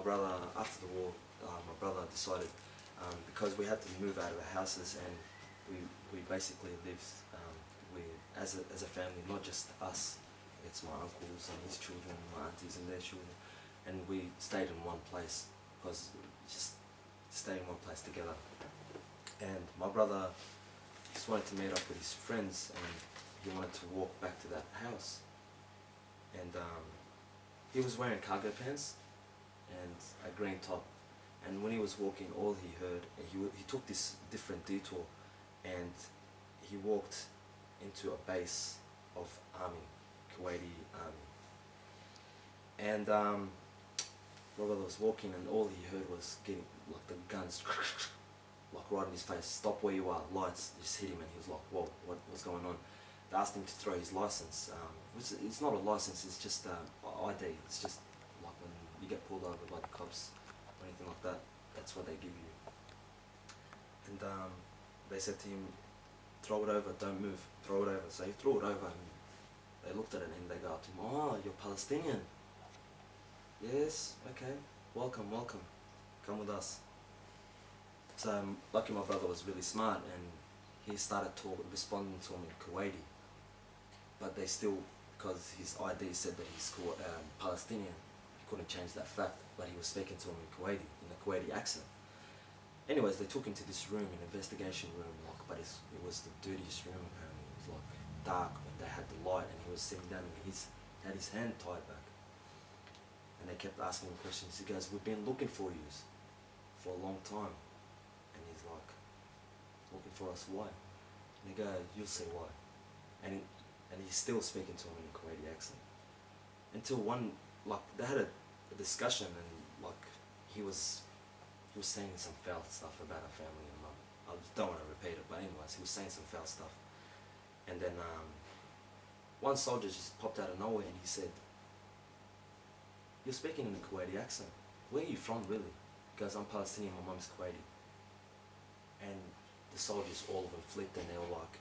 brother, after the war, my brother decided, because we had to move out of our houses, and we basically lived as a family, not just us. It's my uncles and his children, my aunties and their children, and we stayed in one place because just stayed in one place together. And my brother just wanted to meet up with his friends, and he wanted to walk back to that house. And he was wearing cargo pants and a green top. And when he was walking, all he heard, he took this different detour, and he walked into a base of army, Kuwaiti army. And my brother was walking, and all he heard was getting like the guns, like right in his face. Stop where you are, lights just hit him, and he was like, whoa, what's going on? They asked him to throw his license. It's not a license, it's just ID. It's just like when you get pulled over by the cops or anything like that, that's what they give you. And they said to him, throw it over, don't move, throw it over. So he threw it over, and they looked at it, and they go up to him, oh, you're Palestinian. Yes, okay, welcome, welcome, come with us. So lucky my brother was really smart, and he started responding to him in Kuwaiti. But they still, because his ID said that he's Palestinian, he couldn't change that fact, but he was speaking to him in Kuwaiti, in a Kuwaiti accent. Anyways, they took him to this room, an investigation room, like, but it was the dirtiest room apparently. It was like dark, and they had the light, and he was sitting down, and he had his hand tied back. And they kept asking him questions. He goes, we've been looking for you for a long time. And he's like, looking for us, why? And they go, you'll see why. And he's still speaking to him in a Kuwaiti accent. Until they had a discussion, and like he was saying some foul stuff about our family and mum. I don't want to repeat it, but anyways, he was saying some foul stuff. And then one soldier just popped out of nowhere, and he said, you're speaking in a Kuwaiti accent. Where are you from, really? He goes, I'm Palestinian, my mum's Kuwaiti. And the soldiers, all of them flipped, and they were like,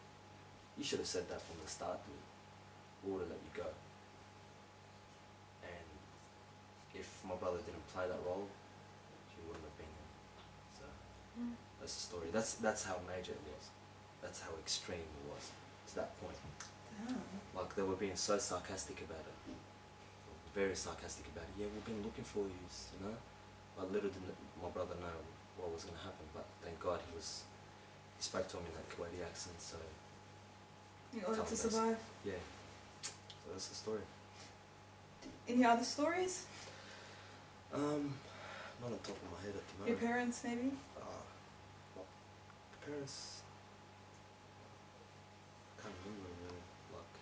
you should have said that from the start, dude. We would have let you go. And if my brother didn't play that role, he wouldn't have been there. So that's the story. That's how major it was. That's how extreme it was to that point. Damn. Like they were being so sarcastic about it. Very sarcastic about it. Yeah, we've been looking for you, you know. But little did my brother know what was going to happen. But thank God he spoke to him in that Kuwaiti accent. So in order to survive. Yeah. So that's the story. Any other stories? Not on top of my head at the moment. Your parents, maybe? Well, parents. I can't remember really. Like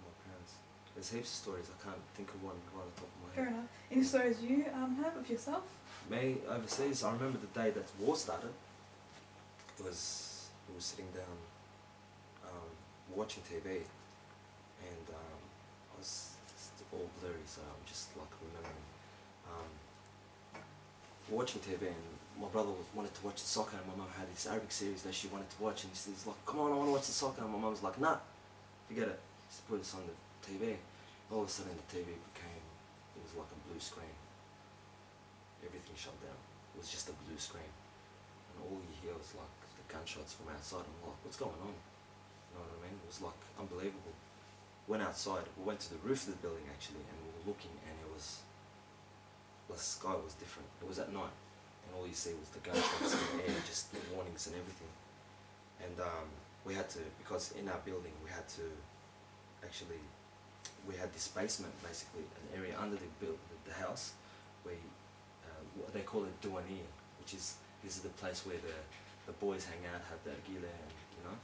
my parents. There's heaps of stories. I can't think of one right on top of my head. Fair enough. Any stories you have of yourself? Me overseas. I remember the day that the war started. We were sitting down watching TV, and I was all blurry, so I'm just like remembering. Watching TV, and my brother wanted to watch the soccer, and my mum had this Arabic series that she wanted to watch, and he's like, come on, I want to watch the soccer, and my mum was like, nah, forget it, just put this on the TV. All of a sudden the TV it was like a blue screen. Everything shut down. It was just a blue screen, and all you hear was like the gunshots from outside. I'm like, what's going on? You know what I mean? It was like unbelievable. Went outside, we went to the roof of the building actually, and we were looking, and the sky was different. It was at night, and all you see was the gunshots in the air, just the warnings and everything. And we had to, because in our building we had this basement, basically an area under the house, where they call it douanier, this is the place where the boys hang out, have their gila, and you know.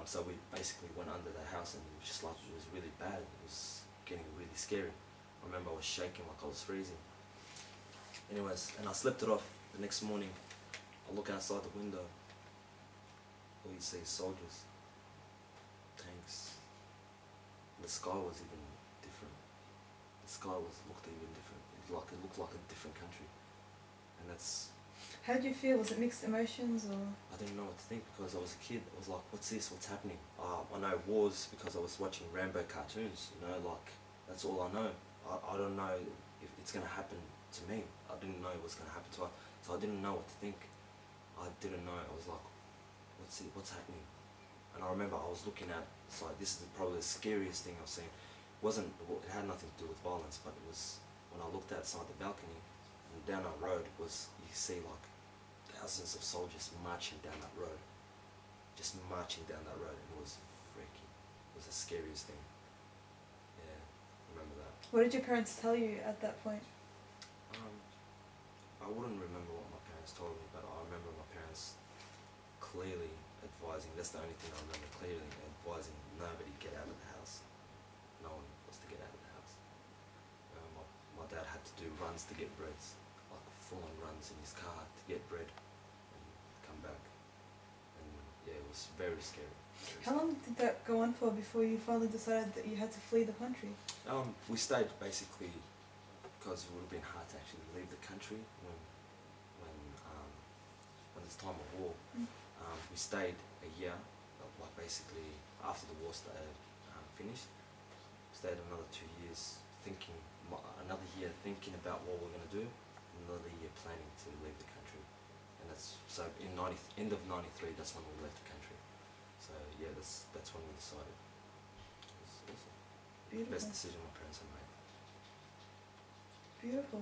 So we basically went under the house, and it was just like, it was really bad. It was getting really scary. I remember I was shaking like I was freezing. Anyways, and I slept it off. The next morning, I look outside the window. All you see is soldiers, tanks. The sky was even different. The sky looked even different. It looked like a different country. And that's... How did you feel? Was it mixed emotions, or...? I didn't know what to think, because I was a kid. I was like, what's this? What's happening? I know wars because I was watching Rambo cartoons, you know, like, that's all I know. I don't know if it's going to happen to me. I didn't know it was going to happen to her, so I didn't know what to think. I didn't know. I was like, what's happening? And I remember I was looking at, so this is probably the scariest thing I've seen. It had nothing to do with violence, but it was when I looked outside the balcony and down that road was, you see like thousands of soldiers marching down that road, just marching down that road, and it was freaky. It was the scariest thing. Yeah, I remember that. What did your parents tell you at that point? I wouldn't remember what my parents told me, but I remember my parents clearly advising, that's the only thing I remember, clearly advising nobody get out of the house. No one was to get out of the house. My dad had to do runs to get breads, like full-on runs in his car to get bread and come back. And yeah, it was very scary. How long did that go on for before you finally decided that you had to flee the country? We stayed basically because it would have been hard to actually leave the country when it's time of war. We stayed a year, like basically after the war finished. Stayed another 2 years thinking, another year thinking about what we're going to do, another year planning to leave the country. And that's, so in end of 93, that's when we left the country. So yeah, that's when we decided. It was awesome. Beautiful. Best decision my parents had made. Beautiful.